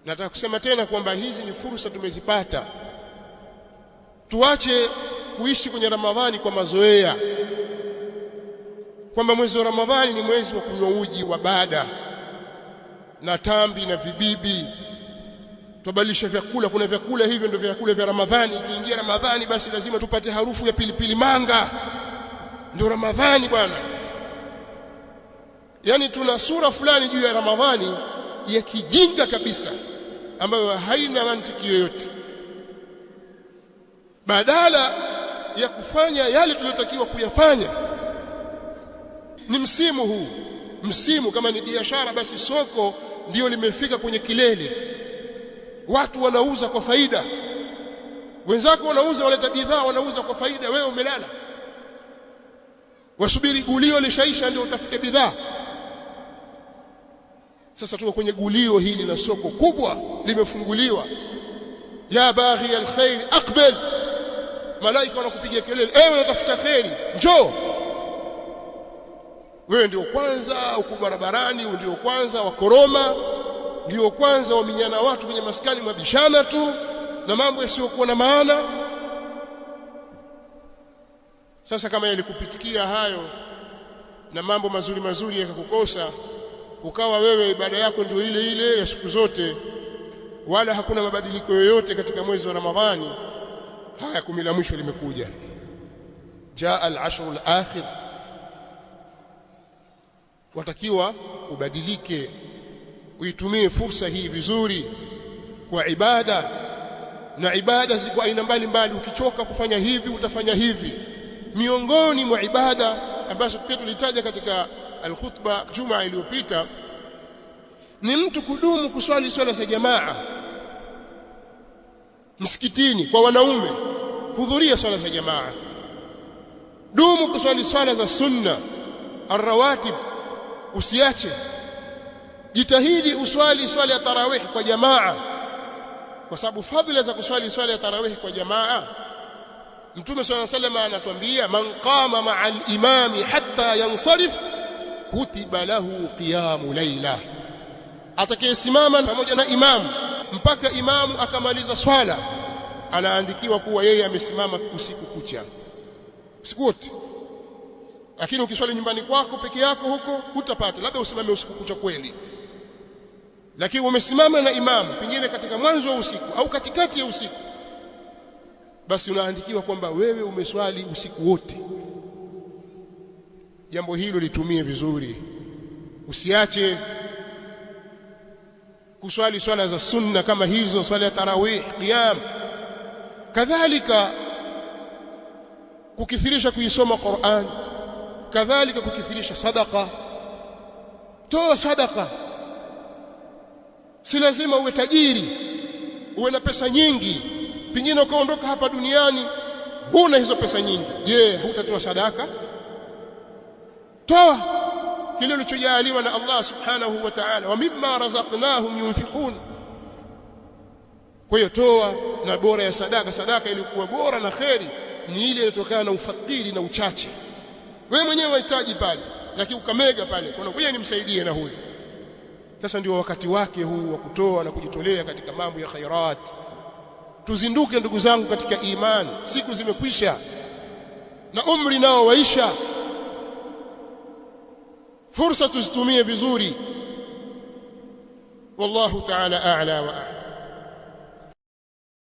Nataka kusema tena kwamba hizi ni fursa tumezipata. Tuache kuishi kwenye Ramadhani kwa mazoea, kwamba mwezi wa Ramadhani ni mwezi wa kunywa uji wa baada na tambi na vibibi. Tubadilisha vyakula, kuna vyakula hivyo ndio vyakula vya Ramadhani. Ikiingia Ramadhani basi lazima tupate harufu ya pilipili manga, ndio Ramadhani bwana. Yani tuna sura fulani juu ya Ramadhani ya kijinga kabisa ambayo haina mantiki yoyote. Badala ya kufanya yale tuliyotakiwa kuyafanya, ni msimu huu, msimu kama ni biashara basi soko ndio limefika kwenye kilele, watu wanauza kwa faida, wenzako wanauza, waleta bidhaa wanauza kwa faida, wewe umelala wasubiri gulio lishaisha ndio utafute bidhaa. Sasa tuko kwenye gulio hili na soko kubwa limefunguliwa, ya baghi alkhair aqbal, malaika wanakupigia kelele, ewe unatafuta khairi njoo. Wewe ndio kwanza uko barabarani, ndio kwanza wakoroma, ndio kwanza waminyana watu kwenye maskani mabishana tu na mambo yasiyokuwa na maana. Sasa kama yalikupitikia hayo na mambo mazuri mazuri yakakukosa, ukawa wewe ibada yako ndio ile ile ya siku zote, wala hakuna mabadiliko yoyote katika mwezi wa Ramadhani, haya kumi la mwisho limekuja, jaa al-ashr al-akhir, watakiwa ubadilike, uitumie fursa hii vizuri kwa ibada. Na ibada ziko aina mbalimbali, ukichoka kufanya hivi utafanya hivi. Miongoni mwa ibada ambazo pia tulitaja katika al-khutba Jumaa iliyopita ni mtu kudumu kuswali swala za jamaa msikitini. Kwa wanaume, hudhuria swala za jamaa, dumu kuswali swala za sunna ar-rawatib, usiache. Jitahidi uswali swala ya tarawih kwa jamaa, kwa sababu fadhila za kuswali swala ya tarawih kwa jamaa, Mtume صلى الله عليه وسلم anatuambia, man qama ma'a al-imami hatta yansarif kutiba lahu qiyamu layla, atakayesimama pamoja na imamu mpaka imamu akamaliza swala, anaandikiwa kuwa yeye amesimama usiku kucha, usiku wote. Lakini ukiswali nyumbani kwako peke yako huko hutapata, labda usimame usiku kucha kweli. Lakini umesimama na imamu pengine katika mwanzo wa usiku au katikati ya usiku, basi unaandikiwa kwamba wewe umeswali usiku wote. Jambo hilo litumie vizuri, usiache kuswali swala za sunna kama hizo, swala ya tarawih, qiyam. Kadhalika kukithirisha kuisoma Qur'an, kadhalika kukithirisha sadaqa. Toa sadaqa, si lazima uwe tajiri, uwe na pesa nyingi, pengine ukaondoka hapa duniani huna hizo pesa nyingi. Je, hutatoa sadaka? Toa kile ulichojaliwa na Allah subhanahu wa ta'ala, wa mimma razaqnahum yunfiqun. Kwa hiyo toa, na bora ya sadaka, sadaka ilikuwa bora na khairi ni ile inatokana na ufakiri na uchache. Wewe mwenyewe unahitaji pale, lakini ukamega pale, kuna wewe nimsaidie na huyu. Sasa ndio wakati wake huu wa kutoa na kujitolea katika mambo ya khairat. Tuzinduke ndugu zangu katika imani, siku zimekwisha na umri nao waisha. Fursa tuzitumie vizuri. Wallahu ta'ala a'la wa a'lam.